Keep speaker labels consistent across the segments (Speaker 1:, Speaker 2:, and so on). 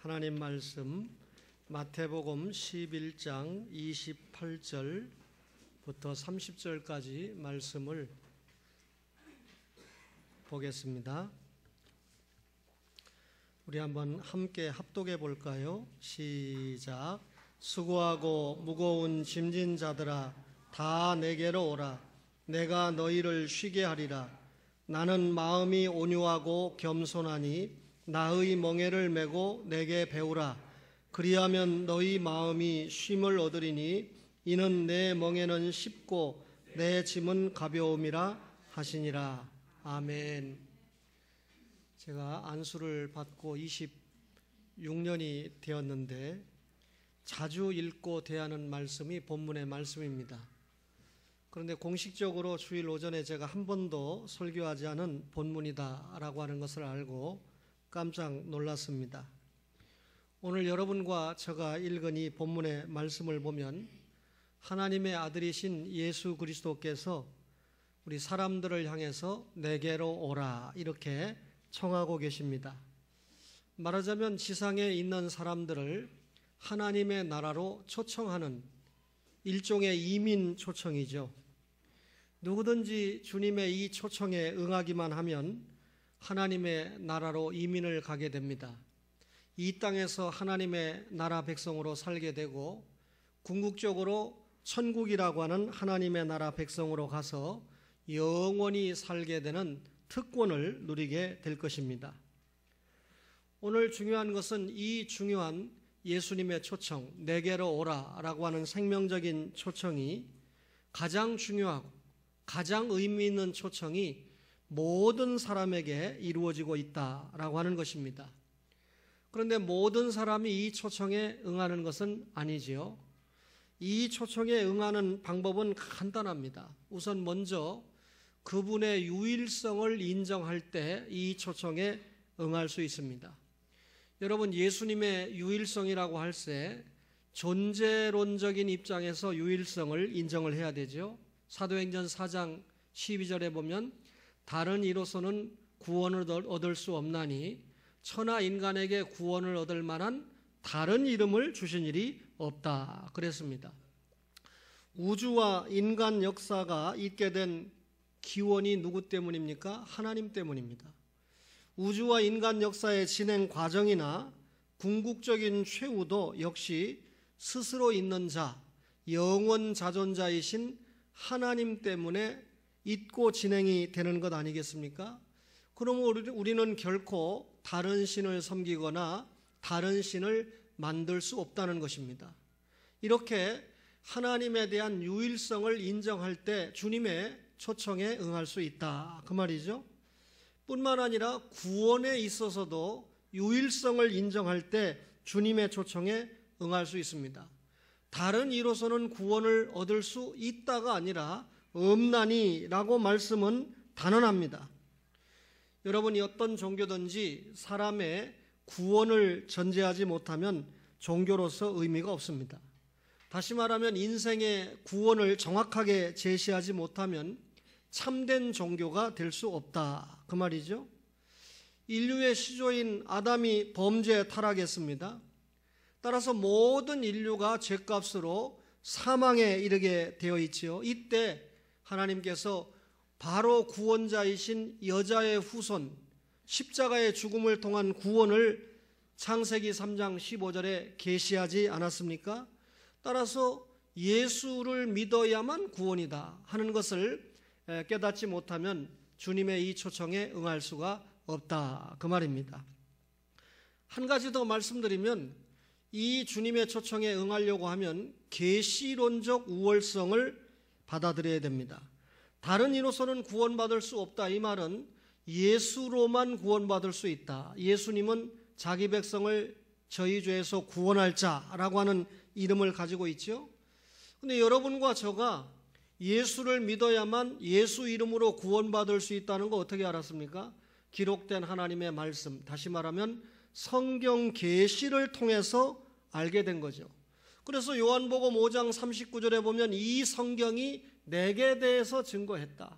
Speaker 1: 하나님 말씀 마태복음 11장 28절부터 30절까지 말씀을 보겠습니다. 우리 한번 함께 합독해 볼까요? 시작. 수고하고 무거운 짐진 자들아 다 내게로 오라. 내가 너희를 쉬게 하리라. 나는 마음이 온유하고 겸손하니 나의 멍에를 메고 내게 배우라. 그리하면 너희 마음이 쉼을 얻으리니 이는 내 멍에는 쉽고 내 짐은 가벼움이라 하시니라. 아멘. 제가 안수를 받고 26년이 되었는데 자주 읽고 대하는 말씀이 본문의 말씀입니다. 그런데 공식적으로 주일 오전에 제가 한 번도 설교하지 않은 본문이다라고 하는 것을 알고 깜짝 놀랐습니다. 오늘 여러분과 제가 읽은 이 본문의 말씀을 보면 하나님의 아들이신 예수 그리스도께서 우리 사람들을 향해서 내게로 오라 이렇게 청하고 계십니다. 말하자면 지상에 있는 사람들을 하나님의 나라로 초청하는 일종의 이민 초청이죠. 누구든지 주님의 이 초청에 응하기만 하면 하나님의 나라로 이민을 가게 됩니다. 이 땅에서 하나님의 나라 백성으로 살게 되고 궁극적으로 천국이라고 하는 하나님의 나라 백성으로 가서 영원히 살게 되는 특권을 누리게 될 것입니다. 오늘 중요한 것은 이 중요한 예수님의 초청, 내게로 오라라고 하는 생명적인 초청이 가장 중요하고 가장 의미 있는 초청이 모든 사람에게 이루어지고 있다라고 하는 것입니다. 그런데 모든 사람이 이 초청에 응하는 것은 아니지요. 이 초청에 응하는 방법은 간단합니다. 우선 먼저 그분의 유일성을 인정할 때 이 초청에 응할 수 있습니다. 여러분, 예수님의 유일성이라고 할 때 존재론적인 입장에서 유일성을 인정을 해야 되죠. 사도행전 4장 12절에 보면 다른 이로서는 구원을 얻을 수 없나니 천하 인간에게 구원을 얻을 만한 다른 이름을 주신 일이 없다 그랬습니다. 우주와 인간 역사가 있게 된 기원이 누구 때문입니까? 하나님 때문입니다. 우주와 인간 역사의 진행 과정이나 궁극적인 최후도 역시 스스로 있는 자, 영원 자존자이신 하나님 때문에 있고 진행이 되는 것 아니겠습니까? 그러면 우리는 결코 다른 신을 섬기거나 다른 신을 만들 수 없다는 것입니다. 이렇게 하나님에 대한 유일성을 인정할 때 주님의 초청에 응할 수 있다 그 말이죠. 뿐만 아니라 구원에 있어서도 유일성을 인정할 때 주님의 초청에 응할 수 있습니다. 다른 이로서는 구원을 얻을 수 있다가 아니라 없나니라고 말씀은 단언합니다. 여러분이 어떤 종교든지 사람의 구원을 전제하지 못하면 종교로서 의미가 없습니다. 다시 말하면 인생의 구원을 정확하게 제시하지 못하면 참된 종교가 될 수 없다 그 말이죠. 인류의 시조인 아담이 범죄에 타락했습니다. 따라서 모든 인류가 죄값으로 사망에 이르게 되어 있지요. 이때 하나님께서 바로 구원자이신 여자의 후손 십자가의 죽음을 통한 구원을 창세기 3장 15절에 계시하지 않았습니까? 따라서 예수를 믿어야만 구원이다 하는 것을 깨닫지 못하면 주님의 이 초청에 응할 수가 없다 그 말입니다. 한 가지 더 말씀드리면 이 주님의 초청에 응하려고 하면 계시론적 우월성을 받아들여야 됩니다. 다른 이로서는 구원받을 수 없다 이 말은 예수로만 구원받을 수 있다. 예수님은 자기 백성을 저희 죄에서 구원할 자라고 하는 이름을 가지고 있죠. 그런데 여러분과 저가 예수를 믿어야만 예수 이름으로 구원받을 수 있다는 거 어떻게 알았습니까? 기록된 하나님의 말씀, 다시 말하면 성경 계시를 통해서 알게 된 거죠. 그래서 요한복음 5장 39절에 보면 이 성경이 내게 대해서 증거했다.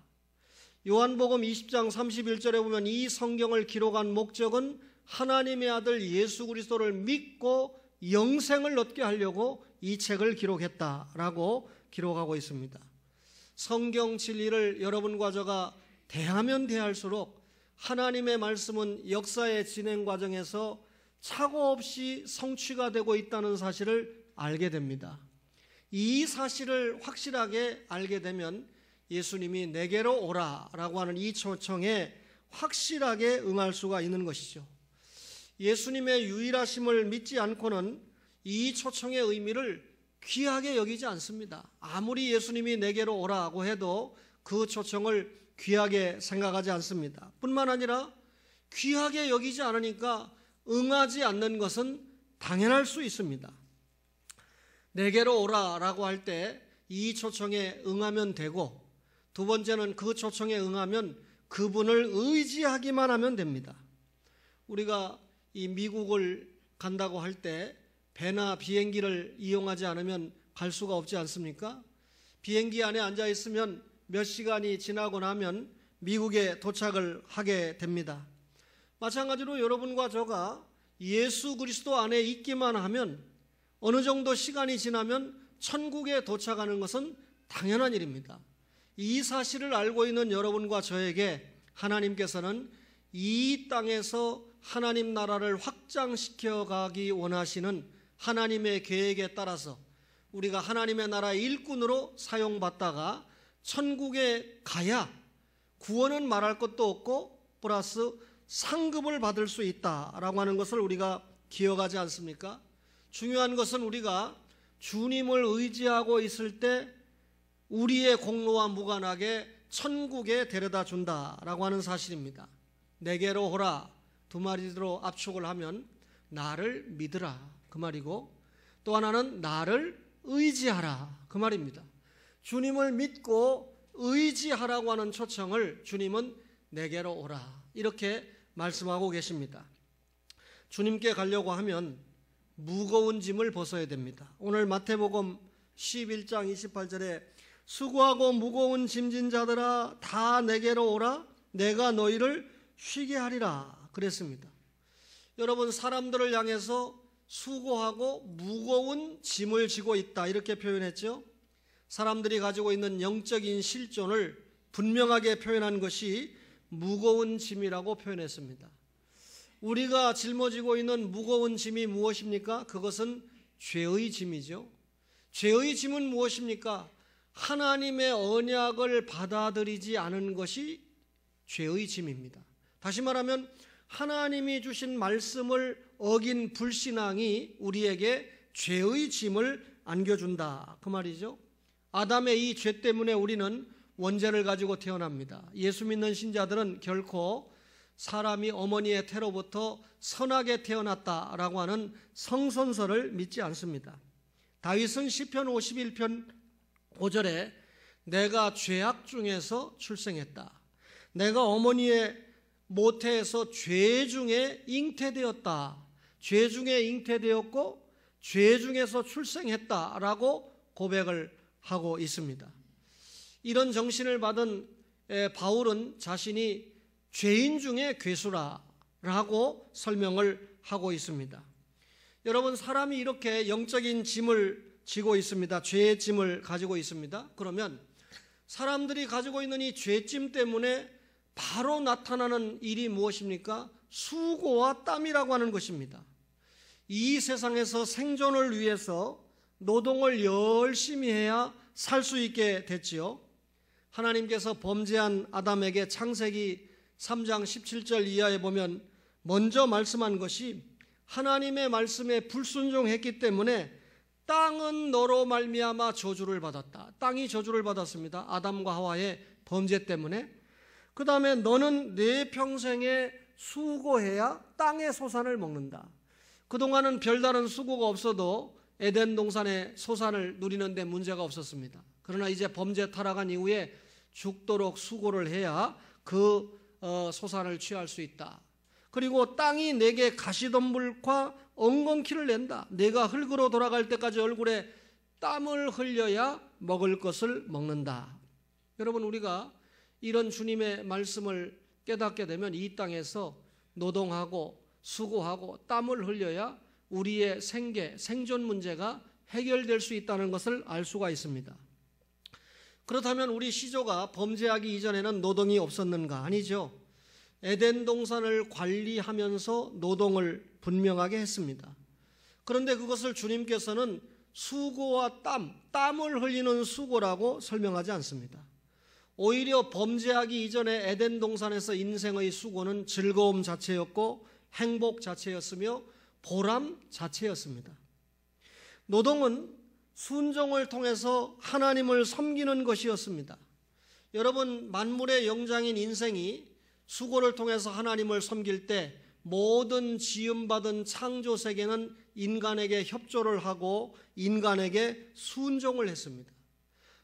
Speaker 1: 요한복음 20장 31절에 보면 이 성경을 기록한 목적은 하나님의 아들 예수 그리스도를 믿고 영생을 얻게 하려고 이 책을 기록했다라고 기록하고 있습니다. 성경 진리를 여러분과 저가 대하면 대할수록 하나님의 말씀은 역사의 진행 과정에서 착오 없이 성취가 되고 있다는 사실을 알게 됩니다. 이 사실을 확실하게 알게 되면 예수님이 내게로 오라라고 하는 이 초청에 확실하게 응할 수가 있는 것이죠. 예수님의 유일하심을 믿지 않고는 이 초청의 의미를 귀하게 여기지 않습니다. 아무리 예수님이 내게로 오라고 해도 그 초청을 귀하게 생각하지 않습니다. 뿐만 아니라 귀하게 여기지 않으니까 응하지 않는 것은 당연할 수 있습니다. 내게로 오라라고 할 때 이 초청에 응하면 되고, 두 번째는 그 초청에 응하면 그분을 의지하기만 하면 됩니다. 우리가 이 미국을 간다고 할 때 배나 비행기를 이용하지 않으면 갈 수가 없지 않습니까? 비행기 안에 앉아 있으면 몇 시간이 지나고 나면 미국에 도착을 하게 됩니다. 마찬가지로 여러분과 저가 예수 그리스도 안에 있기만 하면 어느 정도 시간이 지나면 천국에 도착하는 것은 당연한 일입니다. 이 사실을 알고 있는 여러분과 저에게 하나님께서는 이 땅에서 하나님 나라를 확장시켜 가기 원하시는 하나님의 계획에 따라서 우리가 하나님의 나라의 일꾼으로 사용받다가 천국에 가야 구원은 말할 것도 없고 플러스 상급을 받을 수 있다라고 하는 것을 우리가 기억하지 않습니까? 중요한 것은 우리가 주님을 의지하고 있을 때 우리의 공로와 무관하게 천국에 데려다 준다라고 하는 사실입니다. 내게로 오라 두 마디로 압축을 하면 나를 믿으라 그 말이고, 또 하나는 나를 의지하라 그 말입니다. 주님을 믿고 의지하라고 하는 초청을 주님은 내게로 오라 이렇게 말씀하고 계십니다. 주님께 가려고 하면 무거운 짐을 벗어야 됩니다. 오늘 마태복음 11장 28절에 수고하고 무거운 짐진 자들아 다 내게로 오라 내가 너희를 쉬게 하리라 그랬습니다. 여러분, 사람들을 향해서 수고하고 무거운 짐을 지고 있다 이렇게 표현했죠. 사람들이 가지고 있는 영적인 실존을 분명하게 표현한 것이 무거운 짐이라고 표현했습니다. 우리가 짊어지고 있는 무거운 짐이 무엇입니까? 그것은 죄의 짐이죠. 죄의 짐은 무엇입니까? 하나님의 언약을 받아들이지 않은 것이 죄의 짐입니다. 다시 말하면 하나님이 주신 말씀을 어긴 불신앙이 우리에게 죄의 짐을 안겨준다 그 말이죠. 아담의 이 죄 때문에 우리는 원죄를 가지고 태어납니다. 예수 믿는 신자들은 결코 사람이 어머니의 태로부터 선하게 태어났다라고 하는 성선설을 믿지 않습니다. 다윗은 시편 51편 5절에 내가 죄악 중에서 출생했다. 내가 어머니의 모태에서 죄 중에 잉태되었다. 죄 중에 잉태되었고 죄 중에서 출생했다라고 고백을 하고 있습니다. 이런 정신을 받은 바울은 자신이 죄인 중에 괴수라고 설명을 하고 있습니다. 여러분, 사람이 이렇게 영적인 짐을 지고 있습니다. 죄의 짐을 가지고 있습니다. 그러면 사람들이 가지고 있는 이 죄짐 때문에 바로 나타나는 일이 무엇입니까? 수고와 땀이라고 하는 것입니다. 이 세상에서 생존을 위해서 노동을 열심히 해야 살 수 있게 됐지요. 하나님께서 범죄한 아담에게 창세기 3장 17절 이하에 보면 먼저 말씀한 것이 하나님의 말씀에 불순종했기 때문에 땅은 너로 말미암아 저주를 받았다. 땅이 저주를 받았습니다. 아담과 하와의 범죄 때문에. 그 다음에 너는 내 평생에 수고해야 땅의 소산을 먹는다. 그동안은 별다른 수고가 없어도 에덴 동산의 소산을 누리는데 문제가 없었습니다. 그러나 이제 범죄 타락한 이후에 죽도록 수고를 해야 그 소산을 취할 수 있다. 그리고 땅이 내게 가시덤불과 엉겅퀴를 낸다. 내가 흙으로 돌아갈 때까지 얼굴에 땀을 흘려야 먹을 것을 먹는다. 여러분, 우리가 이런 주님의 말씀을 깨닫게 되면 이 땅에서 노동하고 수고하고 땀을 흘려야 우리의 생존 문제가 해결될 수 있다는 것을 알 수가 있습니다. 그렇다면 우리 시조가 범죄하기 이전에는 노동이 없었는가? 아니죠. 에덴 동산을 관리하면서 노동을 분명하게 했습니다. 그런데 그것을 주님께서는 수고와 땀을 흘리는 수고라고 설명하지 않습니다. 오히려 범죄하기 이전에 에덴 동산에서 인생의 수고는 즐거움 자체였고 행복 자체였으며 보람 자체였습니다. 노동은 순종을 통해서 하나님을 섬기는 것이었습니다. 여러분, 만물의 영장인 인생이 수고를 통해서 하나님을 섬길 때 모든 지음받은 창조 세계는 인간에게 협조를 하고 인간에게 순종을 했습니다.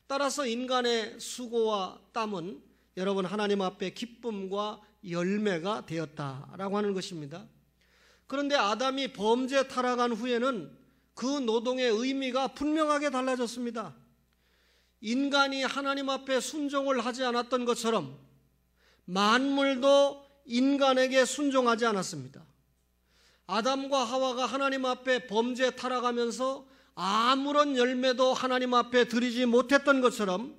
Speaker 1: 따라서 인간의 수고와 땀은 여러분 하나님 앞에 기쁨과 열매가 되었다라고 하는 것입니다. 그런데 아담이 범죄 타락한 후에는 그 노동의 의미가 분명하게 달라졌습니다. 인간이 하나님 앞에 순종을 하지 않았던 것처럼 만물도 인간에게 순종하지 않았습니다. 아담과 하와가 하나님 앞에 범죄 타락하면서 아무런 열매도 하나님 앞에 드리지 못했던 것처럼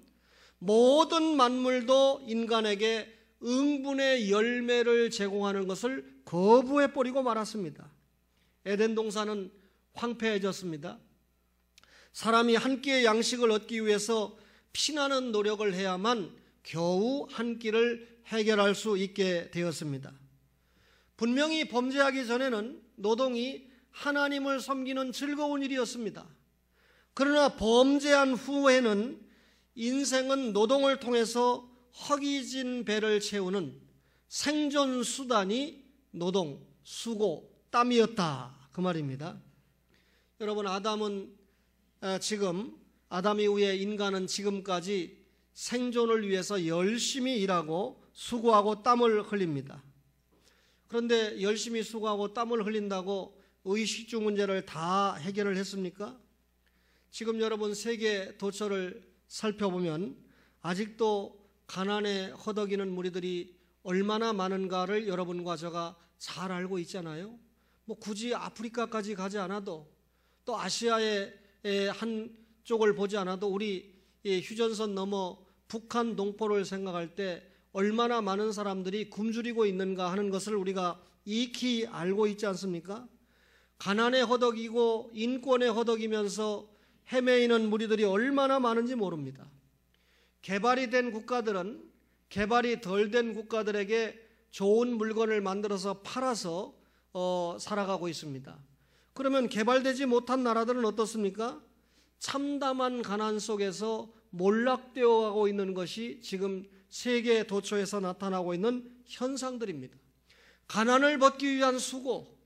Speaker 1: 모든 만물도 인간에게 응분의 열매를 제공하는 것을 거부해버리고 말았습니다. 에덴 동산은 황폐해졌습니다. 사람이 한 끼의 양식을 얻기 위해서 피나는 노력을 해야만 겨우 한 끼를 해결할 수 있게 되었습니다. 분명히 범죄하기 전에는 노동이 하나님을 섬기는 즐거운 일이었습니다. 그러나 범죄한 후에는 인생은 노동을 통해서 허기진 배를 채우는 생존 수단이 노동, 수고, 땀이었다 그 말입니다. 여러분, 아담 이후에 인간은 지금까지 생존을 위해서 열심히 일하고 수고하고 땀을 흘립니다. 그런데 열심히 수고하고 땀을 흘린다고 의식주 문제를 다 해결을 했습니까? 지금 여러분 세계 도처를 살펴보면 아직도 가난에 허덕이는 무리들이 얼마나 많은가를 여러분과 제가 잘 알고 있잖아요. 굳이 아프리카까지 가지 않아도 또 아시아의 한쪽을 보지 않아도 우리 휴전선 넘어 북한 동포를 생각할 때 얼마나 많은 사람들이 굶주리고 있는가 하는 것을 우리가 익히 알고 있지 않습니까? 가난에 허덕이고 인권에 허덕이면서 헤매이는 무리들이 얼마나 많은지 모릅니다. 개발이 된 국가들은 개발이 덜 된 국가들에게 좋은 물건을 만들어서 팔아서 살아가고 있습니다. 그러면 개발되지 못한 나라들은 어떻습니까? 참담한 가난 속에서 몰락되어 가고 있는 것이 지금 세계 도처에서 나타나고 있는 현상들입니다. 가난을 벗기 위한 수고,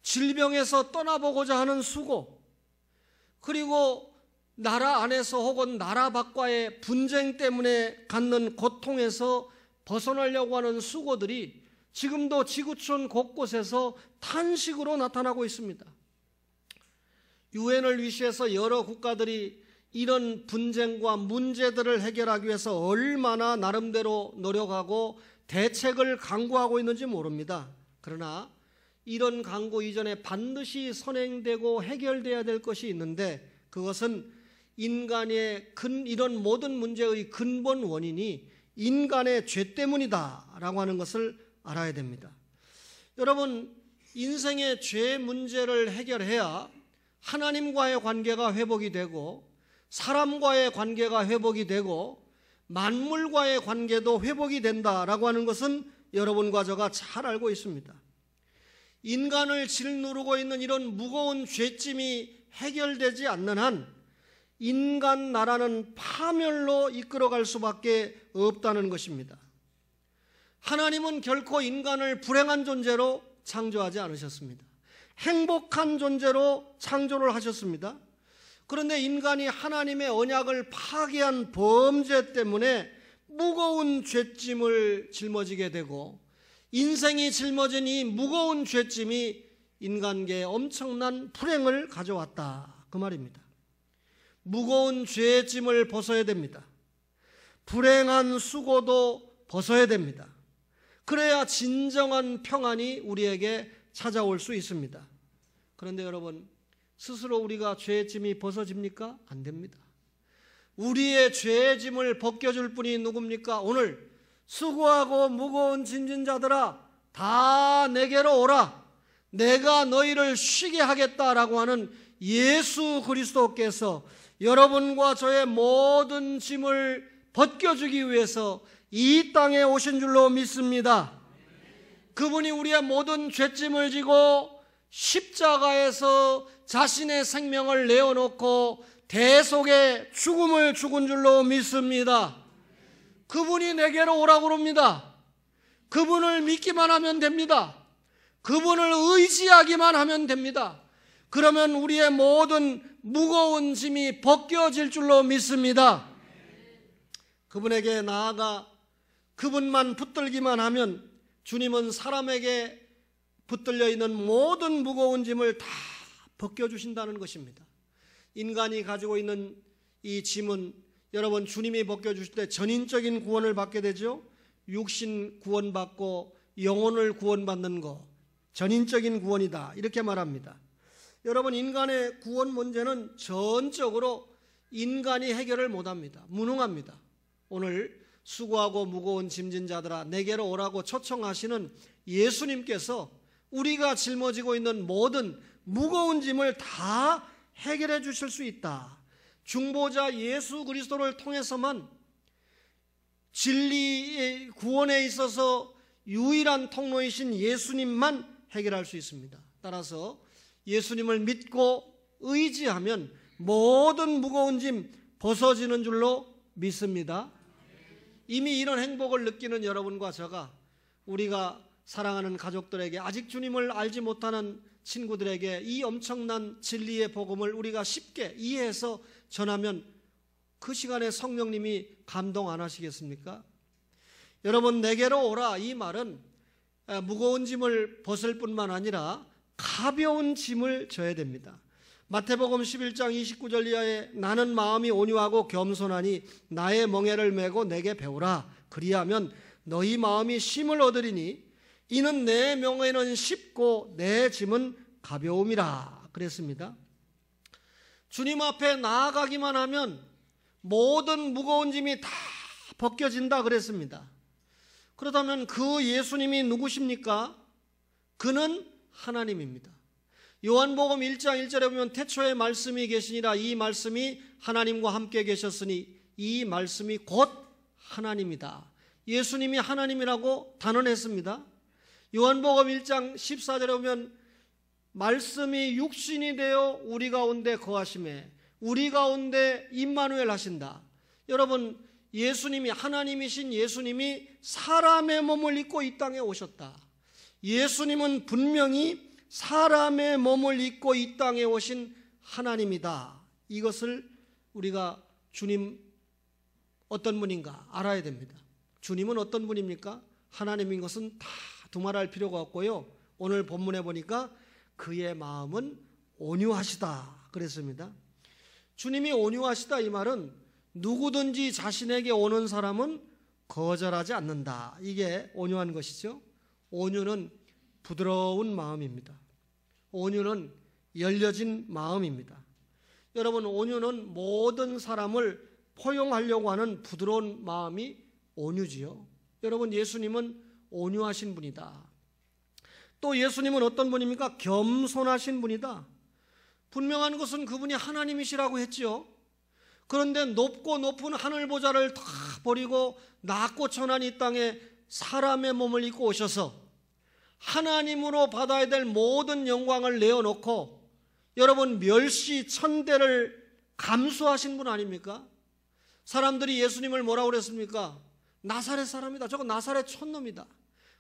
Speaker 1: 질병에서 떠나보고자 하는 수고, 그리고 나라 안에서 혹은 나라 밖과의 분쟁 때문에 갖는 고통에서 벗어나려고 하는 수고들이 지금도 지구촌 곳곳에서 탄식으로 나타나고 있습니다. 유엔을 위시해서 여러 국가들이 이런 분쟁과 문제들을 해결하기 위해서 얼마나 나름대로 노력하고 대책을 강구하고 있는지 모릅니다. 그러나 이런 강구 이전에 반드시 선행되고 해결돼야 될 것이 있는데 그것은 인간의 이런 모든 문제의 근본 원인이 인간의 죄 때문이다라고 하는 것을 알아야 됩니다. 여러분, 인생의 죄 문제를 해결해야 하나님과의 관계가 회복이 되고 사람과의 관계가 회복이 되고 만물과의 관계도 회복이 된다라고 하는 것은 여러분과 저가 잘 알고 있습니다. 인간을 짓누르고 있는 이런 무거운 죄짐이 해결되지 않는 한 인간 나라는 파멸로 이끌어갈 수밖에 없다는 것입니다. 하나님은 결코 인간을 불행한 존재로 창조하지 않으셨습니다. 행복한 존재로 창조를 하셨습니다. 그런데 인간이 하나님의 언약을 파괴한 범죄 때문에 무거운 죄짐을 짊어지게 되고 인생이 짊어진 이 무거운 죄짐이 인간계에 엄청난 불행을 가져왔다 그 말입니다. 무거운 죄짐을 벗어야 됩니다. 불행한 수고도 벗어야 됩니다. 그래야 진정한 평안이 우리에게 찾아올 수 있습니다. 그런데 여러분, 스스로 우리가 죄의 짐이 벗어집니까? 안 됩니다. 우리의 죄의 짐을 벗겨줄 분이 누굽니까? 오늘 수고하고 무거운 짐진 자들아 다 내게로 오라, 내가 너희를 쉬게 하겠다라고 하는 예수 그리스도께서 여러분과 저의 모든 짐을 벗겨주기 위해서 이 땅에 오신 줄로 믿습니다. 그분이 우리의 모든 죄짐을 지고 십자가에서 자신의 생명을 내어놓고 대속의 죽음을 죽은 줄로 믿습니다. 그분이 내게로 오라고 그럽니다. 그분을 믿기만 하면 됩니다. 그분을 의지하기만 하면 됩니다. 그러면 우리의 모든 무거운 짐이 벗겨질 줄로 믿습니다. 그분에게 나아가 그분만 붙들기만 하면 주님은 사람에게 붙들려 있는 모든 무거운 짐을 다 벗겨주신다는 것입니다. 인간이 가지고 있는 이 짐은 여러분, 주님이 벗겨주실 때 전인적인 구원을 받게 되죠. 육신 구원받고 영혼을 구원받는 거, 전인적인 구원이다, 이렇게 말합니다. 여러분, 인간의 구원 문제는 전적으로 인간이 해결을 못합니다. 무능합니다. 오늘 수고하고 무거운 짐진 자들아 내게로 오라고 초청하시는 예수님께서 우리가 짊어지고 있는 모든 무거운 짐을 다 해결해 주실 수 있다. 중보자 예수 그리스도를 통해서만, 진리의 구원에 있어서 유일한 통로이신 예수님만 해결할 수 있습니다. 따라서 예수님을 믿고 의지하면 모든 무거운 짐 벗어지는 줄로 믿습니다. 이미 이런 행복을 느끼는 여러분과 저가, 우리가 사랑하는 가족들에게, 아직 주님을 알지 못하는 친구들에게 이 엄청난 진리의 복음을 우리가 쉽게 이해해서 전하면 그 시간에 성령님이 감동 안 하시겠습니까? 여러분, 내게로 오라, 이 말은 무거운 짐을 벗을 뿐만 아니라 가벼운 짐을 져야 됩니다. 마태복음 11장 29절 이하에 나는 마음이 온유하고 겸손하니 나의 멍에를 메고 내게 배우라, 그리하면 너희 마음이 쉼을 얻으리니 이는 내 멍에는 쉽고 내 짐은 가벼움이라 그랬습니다. 주님 앞에 나아가기만 하면 모든 무거운 짐이 다 벗겨진다 그랬습니다. 그렇다면 그 예수님이 누구십니까? 그는 하나님입니다. 요한복음 1장 1절에 보면 태초에 말씀이 계시니라, 이 말씀이 하나님과 함께 계셨으니 이 말씀이 곧 하나님이다. 예수님이 하나님이라고 단언했습니다. 요한복음 1장 14절에 보면 말씀이 육신이 되어 우리 가운데 거하심에 우리 가운데 임마누엘 하신다. 여러분, 예수님이, 하나님이신 예수님이 사람의 몸을 입고 이 땅에 오셨다. 예수님은 분명히 사람의 몸을 입고 이 땅에 오신 하나님이다. 이것을 우리가 주님 어떤 분인가 알아야 됩니다. 주님은 어떤 분입니까? 하나님인 것은 다 두말할 필요가 없고요. 오늘 본문에 보니까 그의 마음은 온유하시다 그랬습니다. 주님이 온유하시다, 이 말은 누구든지 자신에게 오는 사람은 거절하지 않는다, 이게 온유한 것이죠. 온유는 부드러운 마음입니다. 온유는 열려진 마음입니다. 여러분, 온유는 모든 사람을 포용하려고 하는 부드러운 마음이 온유지요. 여러분, 예수님은 온유하신 분이다. 또 예수님은 어떤 분입니까? 겸손하신 분이다. 분명한 것은 그분이 하나님이시라고 했죠. 그런데 높고 높은 하늘 보좌를 다 버리고 낮고 천한 이 땅에 사람의 몸을 입고 오셔서 하나님으로 받아야 될 모든 영광을 내어놓고 여러분, 멸시 천대를 감수하신 분 아닙니까? 사람들이 예수님을 뭐라고 그랬습니까? 나사렛 사람이다. 저거 나사렛 촌놈이다.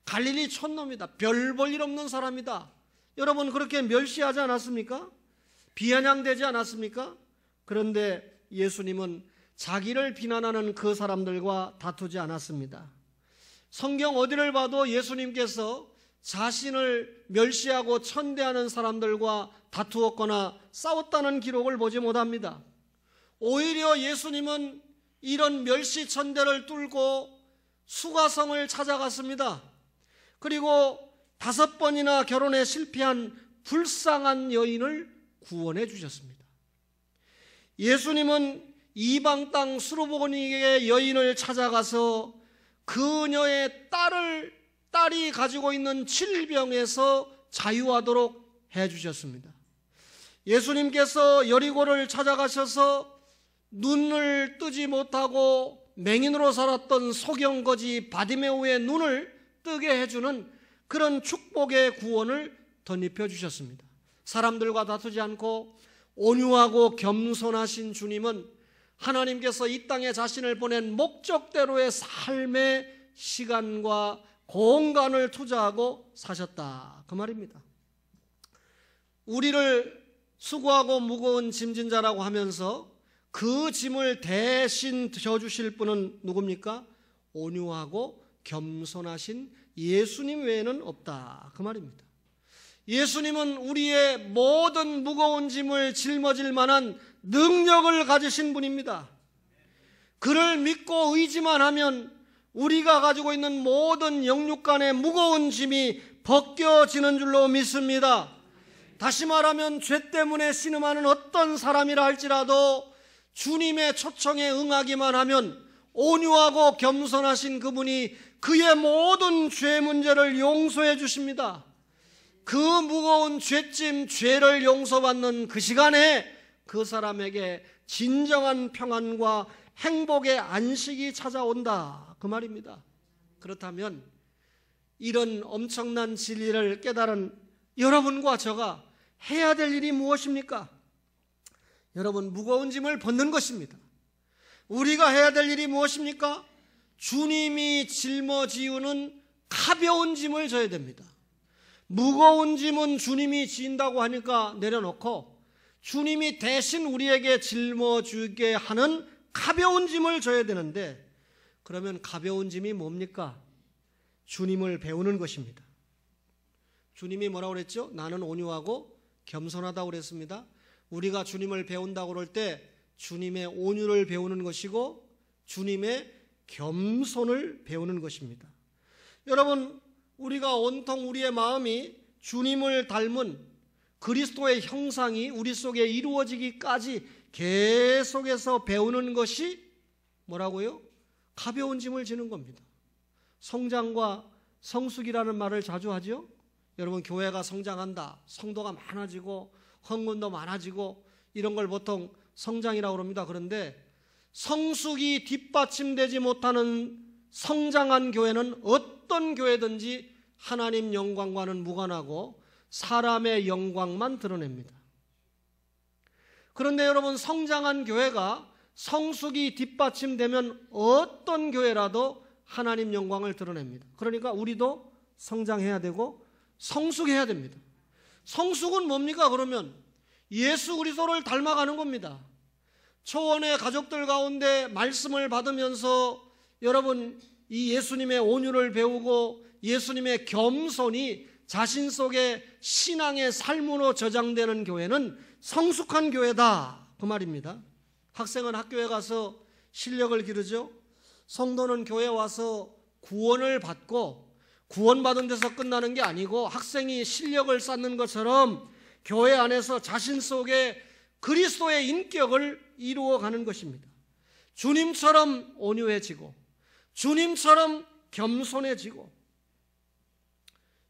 Speaker 1: 갈릴리 촌놈이다. 별 볼 일 없는 사람이다. 여러분, 그렇게 멸시하지 않았습니까? 비아냥되지 않았습니까? 그런데 예수님은 자기를 비난하는 그 사람들과 다투지 않았습니다. 성경 어디를 봐도 예수님께서 자신을 멸시하고 천대하는 사람들과 다투었거나 싸웠다는 기록을 보지 못합니다. 오히려 예수님은 이런 멸시 천대를 뚫고 수가성을 찾아갔습니다. 그리고 5번이나 결혼에 실패한 불쌍한 여인을 구원해 주셨습니다. 예수님은 이방 땅 수르보니게 여인을 찾아가서 그녀의 딸이 가지고 있는 질병에서 자유하도록 해주셨습니다. 예수님께서 여리고를 찾아가셔서 눈을 뜨지 못하고 맹인으로 살았던 소경거지 바디메오의 눈을 뜨게 해주는 그런 축복의 구원을 덧입혀 주셨습니다. 사람들과 다투지 않고 온유하고 겸손하신 주님은 하나님께서 이 땅에 자신을 보낸 목적대로의 삶의 시간과 공간을 투자하고 사셨다, 그 말입니다. 우리를 수고하고 무거운 짐진 자라고 하면서 그 짐을 대신 져주실 분은 누굽니까? 온유하고 겸손하신 예수님 외에는 없다, 그 말입니다. 예수님은 우리의 모든 무거운 짐을 짊어질 만한 능력을 가지신 분입니다. 그를 믿고 의지만 하면 우리가 가지고 있는 모든 영육간의 무거운 짐이 벗겨지는 줄로 믿습니다. 다시 말하면 죄 때문에 신음하는 어떤 사람이라 할지라도 주님의 초청에 응하기만 하면 온유하고 겸손하신 그분이 그의 모든 죄 문제를 용서해 주십니다. 그 무거운 죄짐, 죄를 용서받는 그 시간에 그 사람에게 진정한 평안과 행복의 안식이 찾아온다, 그 말입니다. 그렇다면 이런 엄청난 진리를 깨달은 여러분과 저가 해야 될 일이 무엇입니까? 여러분, 무거운 짐을 벗는 것입니다. 우리가 해야 될 일이 무엇입니까? 주님이 짊어지우는 가벼운 짐을 져야 됩니다. 무거운 짐은 주님이 진다고 하니까 내려놓고 주님이 대신 우리에게 짊어지게 하는 가벼운 짐을 져야 되는데, 그러면 가벼운 짐이 뭡니까? 주님을 배우는 것입니다. 주님이 뭐라고 그랬죠? 나는 온유하고 겸손하다고 그랬습니다. 우리가 주님을 배운다고 그럴 때 주님의 온유를 배우는 것이고 주님의 겸손을 배우는 것입니다. 여러분, 우리가 온통 우리의 마음이 주님을 닮은 그리스도의 형상이 우리 속에 이루어지기까지 계속해서 배우는 것이 뭐라고요? 가벼운 짐을 지는 겁니다. 성장과 성숙이라는 말을 자주 하죠. 여러분, 교회가 성장한다, 성도가 많아지고 헌금도 많아지고 이런 걸 보통 성장이라고 합니다. 그런데 성숙이 뒷받침되지 못하는 성장한 교회는 어떤 교회든지 하나님 영광과는 무관하고 사람의 영광만 드러냅니다. 그런데 여러분, 성장한 교회가 성숙이 뒷받침되면 어떤 교회라도 하나님 영광을 드러냅니다. 그러니까 우리도 성장해야 되고 성숙해야 됩니다. 성숙은 뭡니까? 그러면 예수 그리스도를 닮아가는 겁니다. 초원의 가족들 가운데 말씀을 받으면서 여러분, 이 예수님의 온유를 배우고 예수님의 겸손이 자신 속에 신앙의 삶으로 저장되는 교회는 성숙한 교회다, 그 말입니다. 학생은 학교에 가서 실력을 기르죠. 성도는 교회에 와서 구원을 받고 구원받은 데서 끝나는 게 아니고 학생이 실력을 쌓는 것처럼 교회 안에서 자신 속에 그리스도의 인격을 이루어가는 것입니다. 주님처럼 온유해지고 주님처럼 겸손해지고,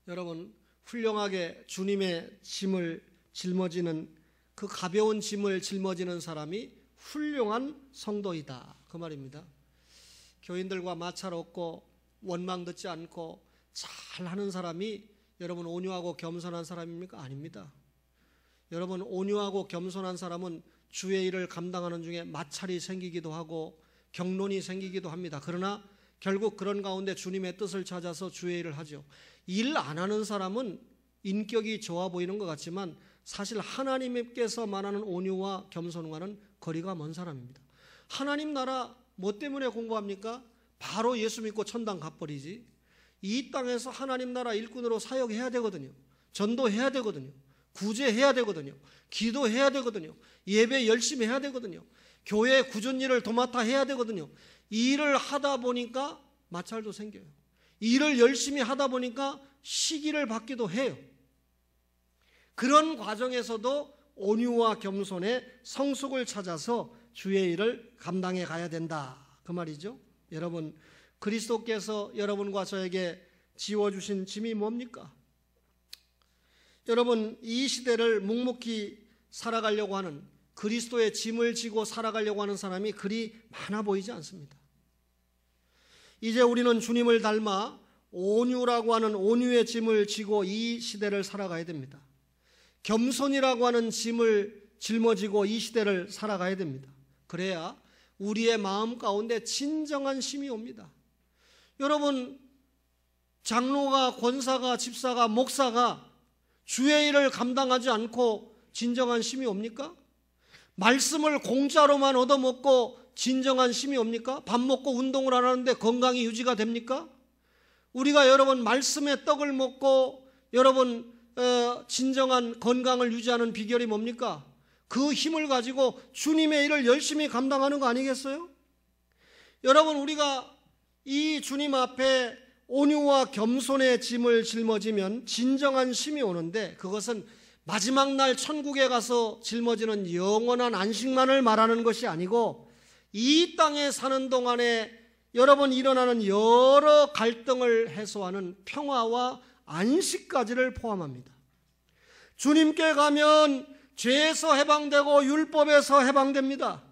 Speaker 1: 여러분, 훌륭하게 주님의 짐을 짊어지는, 그 가벼운 짐을 짊어지는 사람이 훌륭한 성도이다, 그 말입니다. 교인들과 마찰 없고 원망 듣지 않고 잘하는 사람이 여러분 온유하고 겸손한 사람입니까? 아닙니다. 여러분, 온유하고 겸손한 사람은 주의 일을 감당하는 중에 마찰이 생기기도 하고 경론이 생기기도 합니다. 그러나 결국 그런 가운데 주님의 뜻을 찾아서 주의 일을 하죠. 일 안 하는 사람은 인격이 좋아 보이는 것 같지만 사실 하나님께서 말하는 온유와 겸손과는 거리가 먼 사람입니다. 하나님 나라 뭐 때문에 공부합니까? 바로 예수 믿고 천당 가버리지. 이 땅에서 하나님 나라 일꾼으로 사역해야 되거든요. 전도해야 되거든요. 구제해야 되거든요. 기도해야 되거든요. 예배 열심히 해야 되거든요. 교회 꾸준히 일을 도맡아 해야 되거든요. 이 일을 하다 보니까 마찰도 생겨요. 일을 열심히 하다 보니까 시기를 받기도 해요. 그런 과정에서도 온유와 겸손의 성숙을 찾아서 주의 일을 감당해 가야 된다, 그 말이죠. 여러분, 그리스도께서 여러분과 저에게 지워주신 짐이 뭡니까? 여러분, 이 시대를 묵묵히 살아가려고 하는, 그리스도의 짐을 지고 살아가려고 하는 사람이 그리 많아 보이지 않습니다. 이제 우리는 주님을 닮아 온유라고 하는 온유의 짐을 지고 이 시대를 살아가야 됩니다. 겸손이라고 하는 짐을 짊어지고 이 시대를 살아가야 됩니다. 그래야 우리의 마음 가운데 진정한 쉼이 옵니다. 여러분, 장로가, 권사가, 집사가, 목사가 주의 일을 감당하지 않고 진정한 쉼이 옵니까? 말씀을 공짜로만 얻어먹고 진정한 쉼이 옵니까? 밥 먹고 운동을 안 하는데 건강이 유지가 됩니까? 우리가 여러분 말씀의 떡을 먹고 여러분 진정한 건강을 유지하는 비결이 뭡니까? 그 힘을 가지고 주님의 일을 열심히 감당하는 거 아니겠어요? 여러분, 우리가 이 주님 앞에 온유와 겸손의 짐을 짊어지면 진정한 쉼이 오는데, 그것은 마지막 날 천국에 가서 짊어지는 영원한 안식만을 말하는 것이 아니고 이 땅에 사는 동안에 여러분 일어나는 여러 갈등을 해소하는 평화와 안식까지를 포함합니다. 주님께 가면 죄에서 해방되고 율법에서 해방됩니다.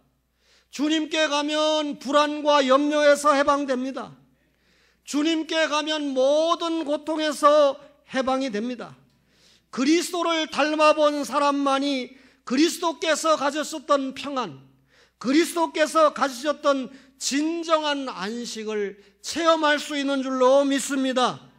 Speaker 1: 주님께 가면 불안과 염려에서 해방됩니다. 주님께 가면 모든 고통에서 해방이 됩니다. 그리스도를 닮아본 사람만이 그리스도께서 가졌었던 평안, 그리스도께서 가지셨던 진정한 안식을 체험할 수 있는 줄로 믿습니다.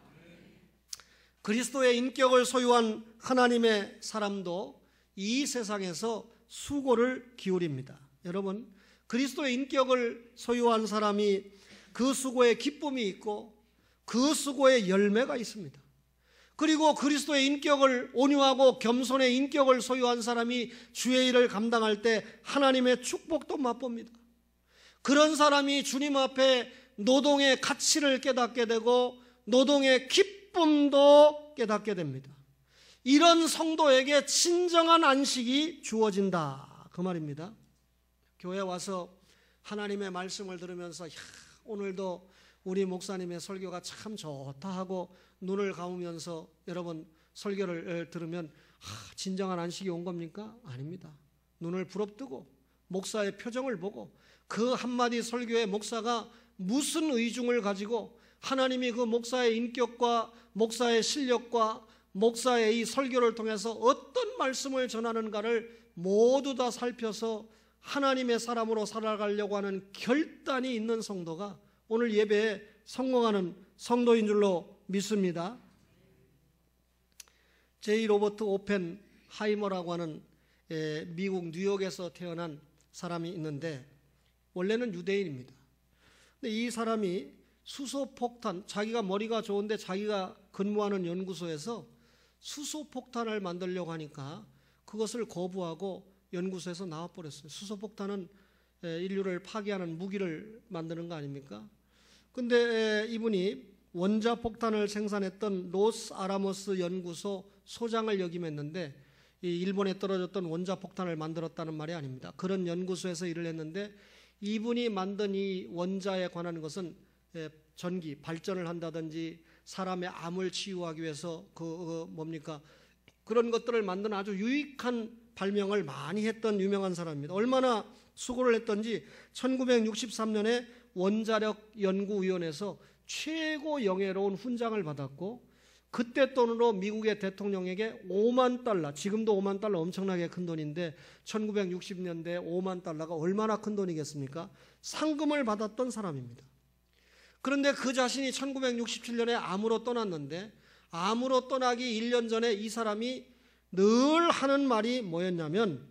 Speaker 1: 그리스도의 인격을 소유한 하나님의 사람도 이 세상에서 수고를 기울입니다. 여러분, 그리스도의 인격을 소유한 사람이 그 수고에 기쁨이 있고 그 수고에 열매가 있습니다. 그리고 그리스도의 인격을, 온유하고 겸손의 인격을 소유한 사람이 주의 일을 감당할 때 하나님의 축복도 맛봅니다. 그런 사람이 주님 앞에 노동의 가치를 깨닫게 되고 노동의 기쁨도 깨닫게 됩니다. 이런 성도에게 진정한 안식이 주어진다, 그 말입니다. 교회 와서 하나님의 말씀을 들으면서 오늘도 우리 목사님의 설교가 참 좋다 하고 눈을 감으면서 여러분 설교를 들으면 진정한 안식이 온 겁니까? 아닙니다. 눈을 부릅뜨고 목사의 표정을 보고 그 한마디 설교에 목사가 무슨 의중을 가지고 하나님이 그 목사의 인격과 목사의 실력과 목사의 이 설교를 통해서 어떤 말씀을 전하는가를 모두 다 살펴서 하나님의 사람으로 살아가려고 하는 결단이 있는 성도가 오늘 예배에 성공하는 성도인 줄로 믿습니다. 제이 로버트 오펜하이머라고 하는 미국 뉴욕에서 태어난 사람이 있는데 원래는 유대인입니다. 근데 이 사람이 수소폭탄, 자기가 머리가 좋은데 자기가 근무하는 연구소에서 수소폭탄을 만들려고 하니까 그것을 거부하고 연구소에서 나와버렸어요. 수소폭탄은 인류를 파괴하는 무기를 만드는 거 아닙니까? 근데 이분이 원자폭탄을 생산했던 로스 아라모스 연구소 소장을 역임했는데 이 일본에 떨어졌던 원자폭탄을 만들었다는 말이 아닙니다. 그런 연구소에서 일을 했는데 이분이 만든 이 원자에 관한 것은 전기, 발전을 한다든지 사람의 암을 치유하기 위해서 그런 것들을 만든 아주 유익한 발명을 많이 했던 유명한 사람입니다. 얼마나 수고를 했던지 1963년에 원자력 연구위원회에서 최고 영예로운 훈장을 받았고 그때 돈으로 미국의 대통령에게 5만 달러, 지금도 5만 달러 엄청나게 큰 돈인데 1960년대 5만 달러가 얼마나 큰 돈이겠습니까? 상금을 받았던 사람입니다. 그런데 그 자신이 1967년에 암으로 떠났는데 암으로 떠나기 1년 전에 이 사람이 늘 하는 말이 뭐였냐면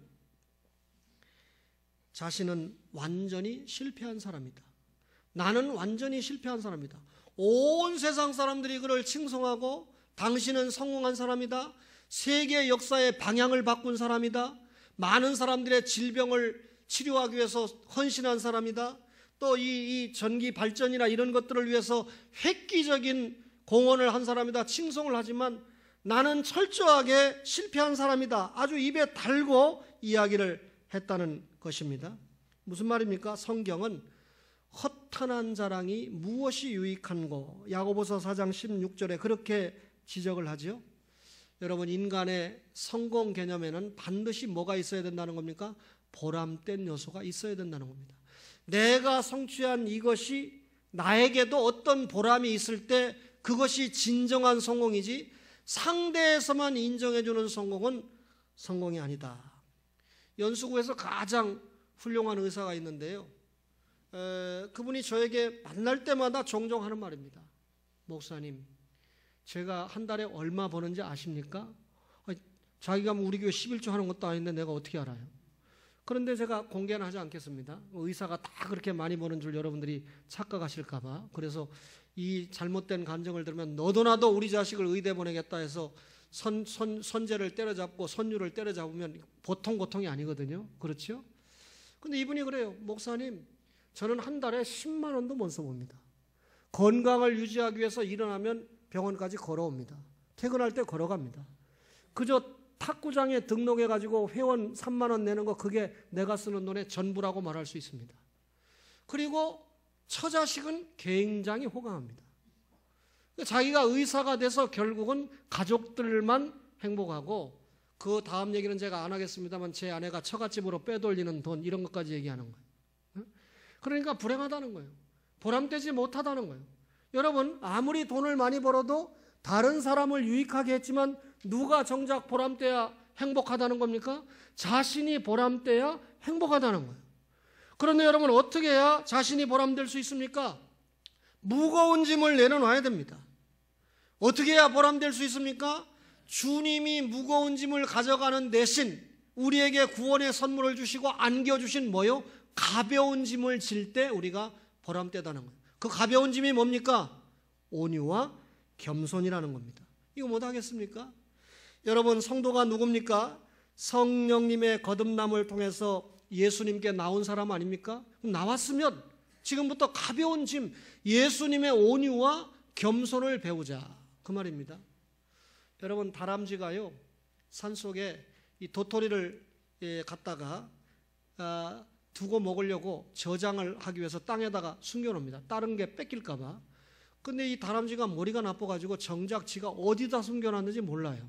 Speaker 1: 자신은 완전히 실패한 사람이다. 나는 완전히 실패한 사람이다. 온 세상 사람들이 그를 칭송하고 당신은 성공한 사람이다. 세계 역사의 방향을 바꾼 사람이다. 많은 사람들의 질병을 치료하기 위해서 헌신한 사람이다. 또 이 전기 발전이나 이런 것들을 위해서 획기적인 공헌을 한 사람이다 칭송을 하지만 나는 철저하게 실패한 사람이다. 아주 입에 달고 이야기를 했다는 것입니다. 무슨 말입니까? 성경은 허탄한 자랑이 무엇이 유익한고 야고보서 4장 16절에 그렇게 지적을 하죠. 여러분, 인간의 성공 개념에는 반드시 뭐가 있어야 된다는 겁니까? 보람된 요소가 있어야 된다는 겁니다. 내가 성취한 이것이 나에게도 어떤 보람이 있을 때 그것이 진정한 성공이지 상대에서만 인정해주는 성공은 성공이 아니다. 연수구에서 가장 훌륭한 의사가 있는데요, 그분이 저에게 만날 때마다 종종 하는 말입니다. 목사님, 제가 한 달에 얼마 버는지 아십니까? 자기가 우리 교회 11조 하는 것도 아닌데 내가 어떻게 알아요? 그런데 제가 공개는 하지 않겠습니다. 의사가 다 그렇게 많이 버는 줄 여러분들이 착각하실까 봐. 그래서 이 잘못된 간증을 들으면 너도 나도 우리 자식을 의대 보내겠다 해서 선제를 때려잡고 선유를 때려잡으면 보통 고통이 아니거든요. 그렇죠? 근데 이분이 그래요. 목사님, 저는 한 달에 10만 원도 못 써봅니다. 건강을 유지하기 위해서 일어나면 병원까지 걸어옵니다. 퇴근할 때 걸어갑니다. 그저 탁구장에 등록해가지고 회원 3만 원 내는 거, 그게 내가 쓰는 돈의 전부라고 말할 수 있습니다. 그리고 처자식은 굉장히 호강합니다. 자기가 의사가 돼서 결국은 가족들만 행복하고, 그 다음 얘기는 제가 안 하겠습니다만 제 아내가 처갓집으로 빼돌리는 돈, 이런 것까지 얘기하는 거예요. 그러니까 불행하다는 거예요. 보람되지 못하다는 거예요. 여러분, 아무리 돈을 많이 벌어도 다른 사람을 유익하게 했지만 누가 정작 보람돼야 행복하다는 겁니까? 자신이 보람돼야 행복하다는 거예요. 그런데 여러분, 어떻게 해야 자신이 보람될 수 있습니까? 무거운 짐을 내려놔야 됩니다. 어떻게 해야 보람될 수 있습니까? 주님이 무거운 짐을 가져가는 대신 우리에게 구원의 선물을 주시고 안겨주신 뭐요? 가벼운 짐을 질 때 우리가 보람되다는 거예요. 그 가벼운 짐이 뭡니까? 온유와 겸손이라는 겁니다. 이거 못하겠습니까? 여러분, 성도가 누굽니까? 성령님의 거듭남을 통해서 예수님께 나온 사람 아닙니까? 나왔으면 지금부터 가벼운 짐, 예수님의 온유와 겸손을 배우자, 그 말입니다. 여러분, 다람쥐가요, 산속에 이 도토리를 갖다가 두고 먹으려고 저장을 하기 위해서 땅에다가 숨겨놓습니다. 다른 게 뺏길까 봐. 근데 이 다람쥐가 머리가 나빠가지고 정작 지가 어디다 숨겨놨는지 몰라요.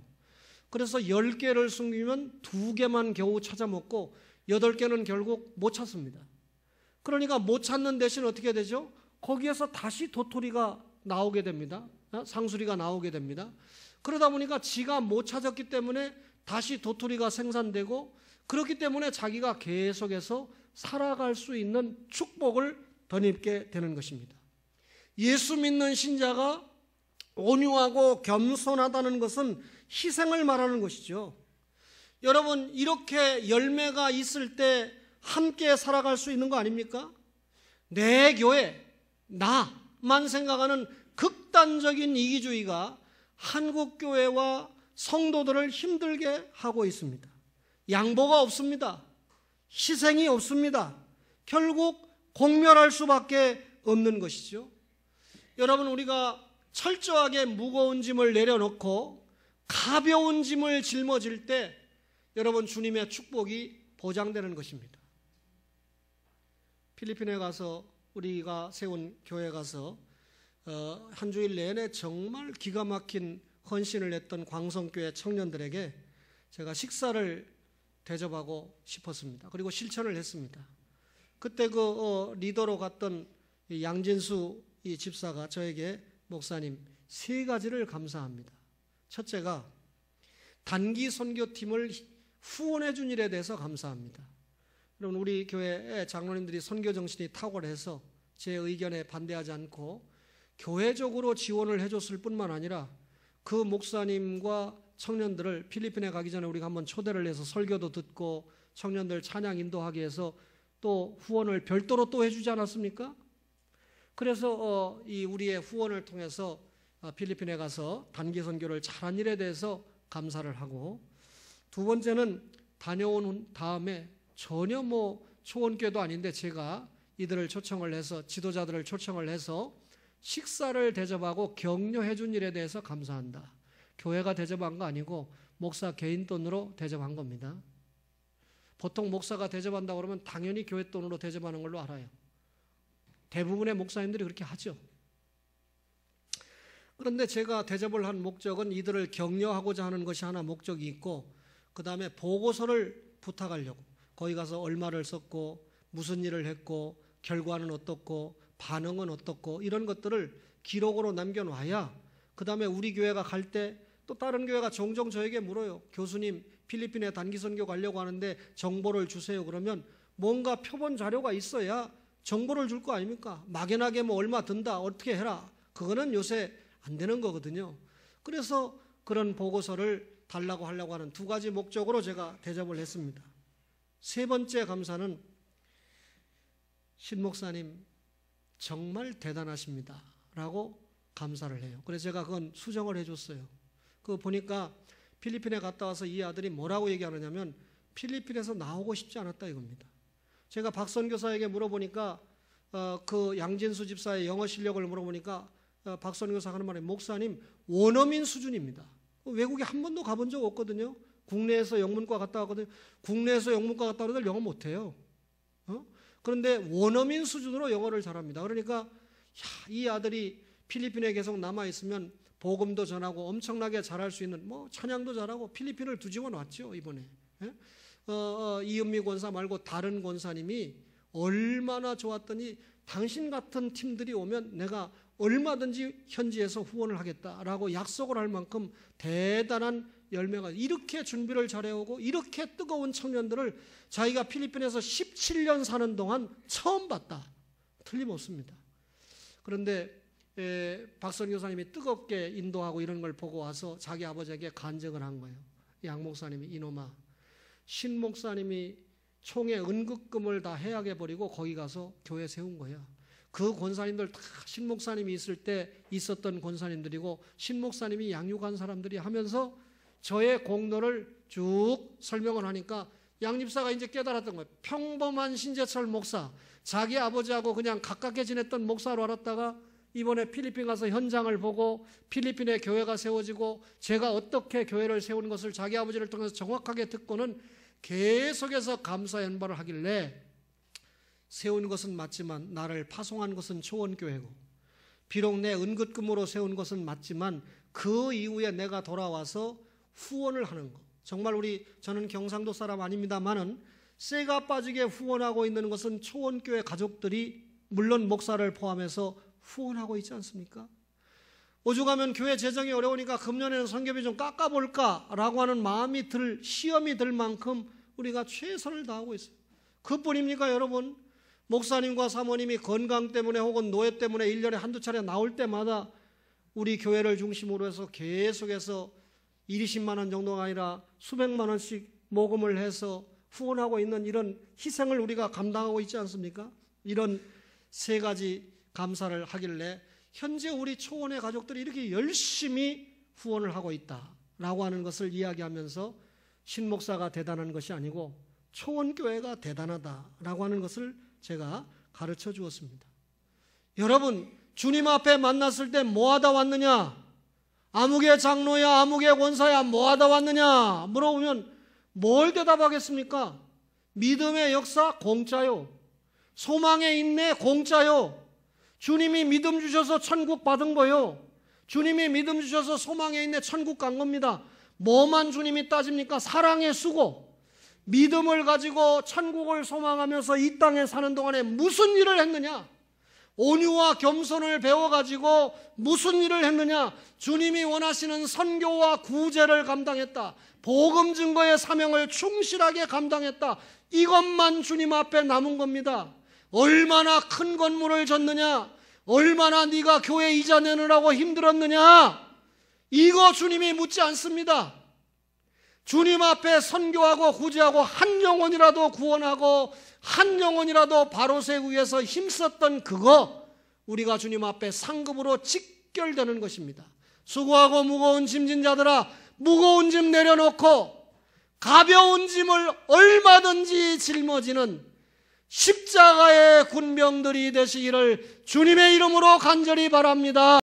Speaker 1: 그래서 10개를 숨기면 2개만 겨우 찾아 먹고 8개는 결국 못 찾습니다. 그러니까 못 찾는 대신 어떻게 되죠? 거기에서 다시 도토리가 나오게 됩니다. 상수리가 나오게 됩니다. 그러다 보니까 지가 못 찾았기 때문에 다시 도토리가 생산되고, 그렇기 때문에 자기가 계속해서 살아갈 수 있는 축복을 덧입게 되는 것입니다. 예수 믿는 신자가 온유하고 겸손하다는 것은 희생을 말하는 것이죠. 여러분, 이렇게 열매가 있을 때 함께 살아갈 수 있는 거 아닙니까? 내 교회, 나만 생각하는 극단적인 이기주의가 한국교회와 성도들을 힘들게 하고 있습니다. 양보가 없습니다. 희생이 없습니다. 결국 공멸할 수밖에 없는 것이죠. 여러분, 우리가 철저하게 무거운 짐을 내려놓고 가벼운 짐을 짊어질 때 여러분, 주님의 축복이 보장되는 것입니다. 필리핀에 가서 우리가 세운 교회 가서 한 주일 내내 정말 기가 막힌 헌신을 했던 광성교회 청년들에게 제가 식사를 대접하고 싶었습니다. 그리고 실천을 했습니다. 그때 그 리더로 갔던 양진수 이 집사가 저에게, 목사님, 3가지를 감사합니다. 첫째가 단기 선교팀을 후원해 준 일에 대해서 감사합니다. 여러분, 우리 교회 장로님들이 선교 정신이 탁월해서 제 의견에 반대하지 않고 교회적으로 지원을 해줬을 뿐만 아니라 그 목사님과 청년들을 필리핀에 가기 전에 우리가 한번 초대를 해서 설교도 듣고 청년들 찬양 인도하기 위해서 또 후원을 별도로 또 해주지 않았습니까? 그래서 이 우리의 후원을 통해서 필리핀에 가서 단기 선교를 잘한 일에 대해서 감사를 하고, 두 번째는 다녀온 다음에 전혀 초원교도 아닌데 제가
Speaker 2: 이들을 초청을 해서 지도자들을 초청을 해서 식사를 대접하고 격려해 준 일에 대해서 감사한다. 교회가 대접한 거 아니고 목사 개인 돈으로 대접한 겁니다. 보통 목사가 대접한다고 그러면 당연히 교회 돈으로 대접하는 걸로 알아요. 대부분의 목사님들이 그렇게 하죠. 그런데 제가 대접을 한 목적은 이들을 격려하고자 하는 것이 하나 목적이 있고, 그 다음에 보고서를 부탁하려고, 거기 가서 얼마를 썼고 무슨 일을 했고 결과는 어떻고 반응은 어떻고 이런 것들을 기록으로 남겨놔야 그 다음에 우리 교회가 갈 때 또 다른 교회가 종종 저에게 물어요. 교수님, 필리핀에 단기선교 가려고 하는데 정보를 주세요. 그러면 뭔가 표본 자료가 있어야 정보를 줄 거 아닙니까? 막연하게 뭐 얼마 든다, 어떻게 해라, 그거는 요새 안 되는 거거든요. 그래서 그런 보고서를 달라고 하려고 하는 두 가지 목적으로 제가 대접을 했습니다. 세 번째 감사는 신 목사님 정말 대단하십니다 라고 감사를 해요. 그래서 제가 그건 수정을 해줬어요. 그거 보니까 필리핀에 갔다 와서 이 아들이 뭐라고 얘기하느냐면 필리핀에서 나오고 싶지 않았다 이겁니다. 제가 박 선교사에게 물어보니까 그 양진수 집사의 영어 실력을 물어보니까 박 선교사가 하는 말이, 목사님 원어민 수준입니다. 외국에 한 번도 가본 적 없거든요. 국내에서 영문과 갔다 왔거든요. 국내에서 영문과 갔다 오는 애들 영어 못해요. 그런데 원어민 수준으로 영어를 잘합니다. 그러니까 이 아들이 필리핀에 계속 남아있으면 복음도 전하고 엄청나게 잘할 수 있는, 뭐 찬양도 잘하고 필리핀을 뒤집어 놨죠 이번에. 이은미 권사 말고 다른 권사님이 얼마나 좋았더니 당신 같은 팀들이 오면 내가 얼마든지 현지에서 후원을 하겠다라고 약속을 할 만큼 대단한 열매가, 이렇게 준비를 잘해오고 이렇게 뜨거운 청년들을 자기가 필리핀에서 17년 사는 동안 처음 봤다. 틀림없습니다. 그런데 박 선교사님이 뜨겁게 인도하고 이런 걸 보고 와서 자기 아버지에게 간증을 한 거예요. 양 목사님이, 이놈아, 신 목사님이 총회 은극금을 다 해약해 버리고 거기 가서 교회 세운 거야. 그 권사님들 다 신 목사님이 있을 때 있었던 권사님들이고 신 목사님이 양육한 사람들이 하면서 저의 공로를 쭉 설명을 하니까 양 집사가 이제 깨달았던 거예요. 평범한 신재철 목사, 자기 아버지하고 그냥 가깝게 지냈던 목사로 알았다가 이번에 필리핀 가서 현장을 보고 필리핀에 교회가 세워지고 제가 어떻게 교회를 세우는 것을 자기 아버지를 통해서 정확하게 듣고는 계속해서 감사 연발을 하길래, 세운 것은 맞지만 나를 파송한 것은 초원교회고, 비록 내 은긋금으로 세운 것은 맞지만 그 이후에 내가 돌아와서 후원을 하는 것, 정말 저는 경상도 사람 아닙니다만은 쇠가 빠지게 후원하고 있는 것은 초원교회 가족들이 물론 목사를 포함해서 후원하고 있지 않습니까? 오죽하면 교회 재정이 어려우니까 금년에는 선교비 좀 깎아볼까라고 하는 마음이 시험이 들 만큼 우리가 최선을 다하고 있어요. 그뿐입니까 여러분? 목사님과 사모님이 건강 때문에 혹은 노예 때문에 1년에 한두 차례 나올 때마다 우리 교회를 중심으로 해서 계속해서 20만 원 정도가 아니라 수백만 원씩 모금을 해서 후원하고 있는 이런 희생을 우리가 감당하고 있지 않습니까? 이런 세 가지 감사를 하길래 현재 우리 초원의 가족들이 이렇게 열심히 후원을 하고 있다라고 하는 것을 이야기하면서 신목사가 대단한 것이 아니고 초원교회가 대단하다라고 하는 것을 제가 가르쳐 주었습니다. 여러분, 주님 앞에 만났을 때 뭐하다 왔느냐? 아무개 장로야, 아무개 권사야, 뭐하다 왔느냐? 물어보면 뭘 대답하겠습니까? 믿음의 역사 공짜요. 소망의 인내 공짜요. 주님이 믿음 주셔서 천국 받은 거요. 주님이 믿음 주셔서 소망에 있네 천국 간 겁니다. 뭐만 주님이 따집니까? 사랑의 수고. 믿음을 가지고 천국을 소망하면서 이 땅에 사는 동안에 무슨 일을 했느냐? 온유와 겸손을 배워가지고 무슨 일을 했느냐? 주님이 원하시는 선교와 구제를 감당했다. 복음 증거의 사명을 충실하게 감당했다. 이것만 주님 앞에 남은 겁니다. 얼마나 큰 건물을 졌느냐? 얼마나 네가 교회 이자 내느라고 힘들었느냐? 이거 주님이 묻지 않습니다. 주님 앞에 선교하고 구제하고 한 영혼이라도 구원하고 한 영혼이라도 바로 세우기 위해서 힘썼던 그거, 우리가 주님 앞에 상급으로 직결되는 것입니다. 수고하고 무거운 짐진 자들아, 무거운 짐 내려놓고 가벼운 짐을 얼마든지 짊어지는 십자가의 군병들이 되시기를 주님의 이름으로 간절히 바랍니다.